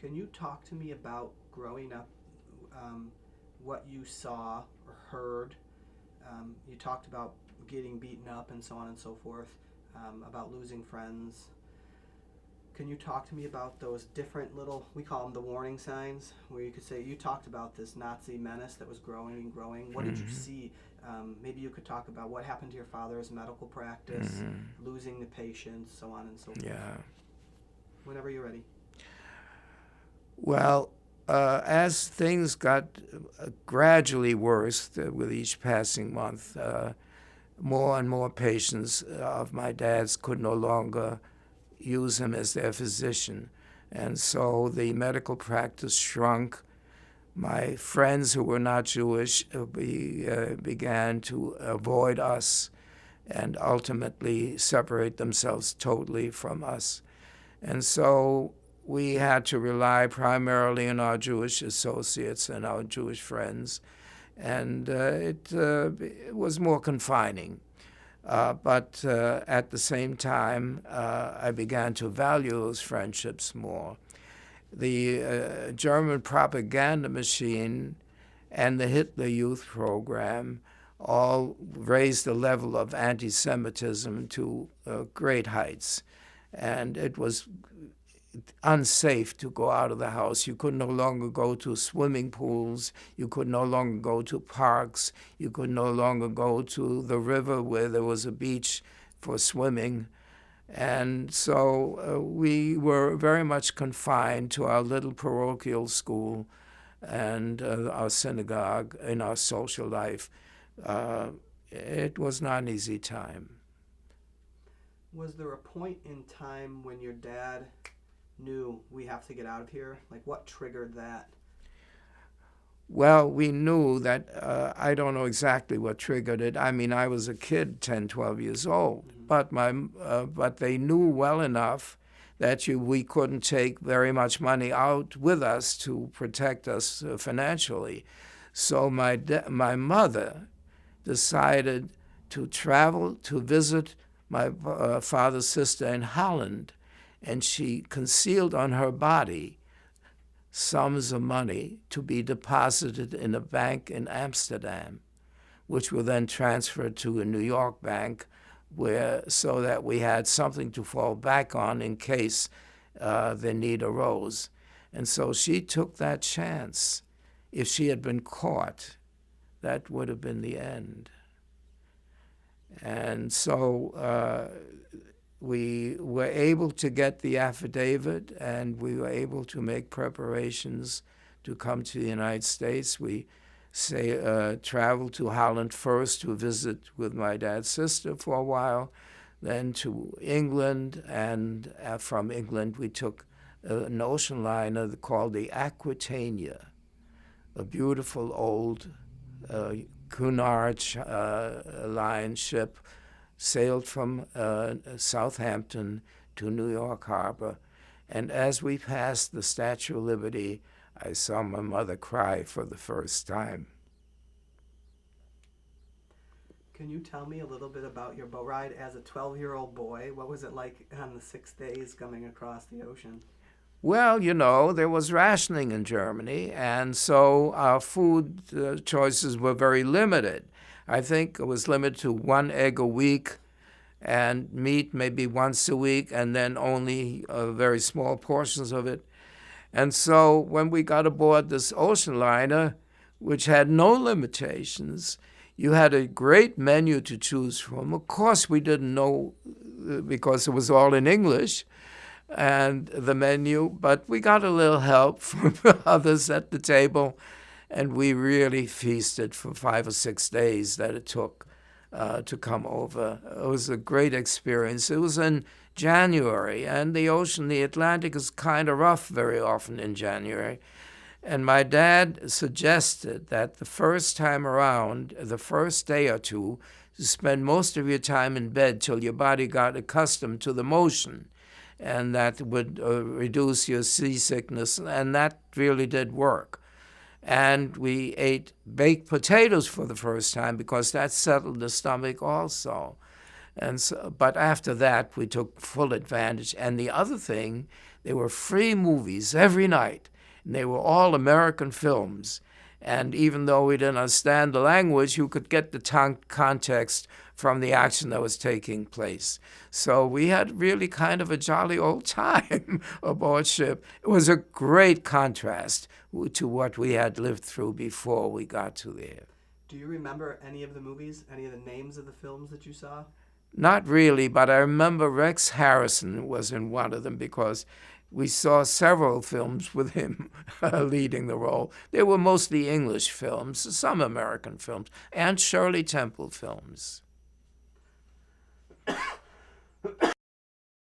Can you talk to me about growing up, what you saw or heard? You talked about getting beaten up and so on and so forth, about losing friends. Can you talk to me about those different little, we call them the warning signs, where you could say, you talked about this Nazi menace that was growing and growing. What did you see? Maybe you could talk about what happened to your father's medical practice, losing the patients, so on and so forth. Yeah. Whenever you're ready. Well, as things got gradually worse with each passing month, more and more patients of my dad's could no longer use him as their physician. And so the medical practice shrunk. My friends who were not Jewish began to avoid us and ultimately separate themselves totally from us. And so we had to rely primarily on our Jewish associates and our Jewish friends, and it was more confining. But at the same time, I began to value those friendships more. The German propaganda machine and the Hitler Youth Program all raised the level of anti-Semitism to great heights. And it was unsafe to go out of the house. You could no longer go to swimming pools. You could no longer go to parks. You could no longer go to the river where there was a beach for swimming. And so we were very much confined to our little parochial school and our synagogue in our social life. It was not an easy time. Was there a point in time when your dad knew we have to get out of here? Like, what triggered that? Well, we knew that, I don't know exactly what triggered it. I mean, I was a kid, 10, 12 years old, but they knew well enough that we couldn't take very much money out with us to protect us financially. So my mother decided to travel to visit my father's sister in Holland, and she concealed on her body sums of money to be deposited in a bank in Amsterdam, which were then transferred to a New York bank, so that we had something to fall back on in case the need arose. And so she took that chance. If she had been caught, that would have been the end. And so we were able to get the affidavit, and we were able to make preparations to come to the United States. We traveled to Holland first to visit with my dad's sister for a while, then to England, and from England we took an ocean liner called the Aquitania, a beautiful old Cunard line ship, sailed from Southampton to New York Harbor. And as we passed the Statue of Liberty, I saw my mother cry for the first time. Can you tell me a little bit about your boat ride as a 12-year-old boy? What was it like on the 6 days coming across the ocean? Well, you know, there was rationing in Germany, and so our food choices were very limited. I think it was limited to 1 egg a week and meat maybe once a week, and then only very small portions of it. And so when we got aboard this ocean liner, which had no limitations, you had a great menu to choose from. Of course, we didn't know because it was all in English, and the menu, but we got a little help from others at the table, and we really feasted for 5 or 6 days that it took to come over. It was a great experience. It was in January, and the ocean, the Atlantic, is kind of rough very often in January. And my dad suggested that the first time around, the first day or two, to spend most of your time in bed till your body got accustomed to the motion, and that would reduce your seasickness, and that really did work. And we ate baked potatoes for the first time because that settled the stomach also. And so, but after that, we took full advantage. And the other thing There were free movies every night, and they were all American films. And even though we didn't understand the language, you could get the context from the action that was taking place. So we had really kind of a jolly old time aboard ship. It was a great contrast to what we had lived through before we got to there. Do you remember any of the movies, any of the names of the films that you saw? Not really, but I remember Rex Harrison was in one of them because we saw several films with him leading the role. They were mostly English films, some American films, and Shirley Temple films.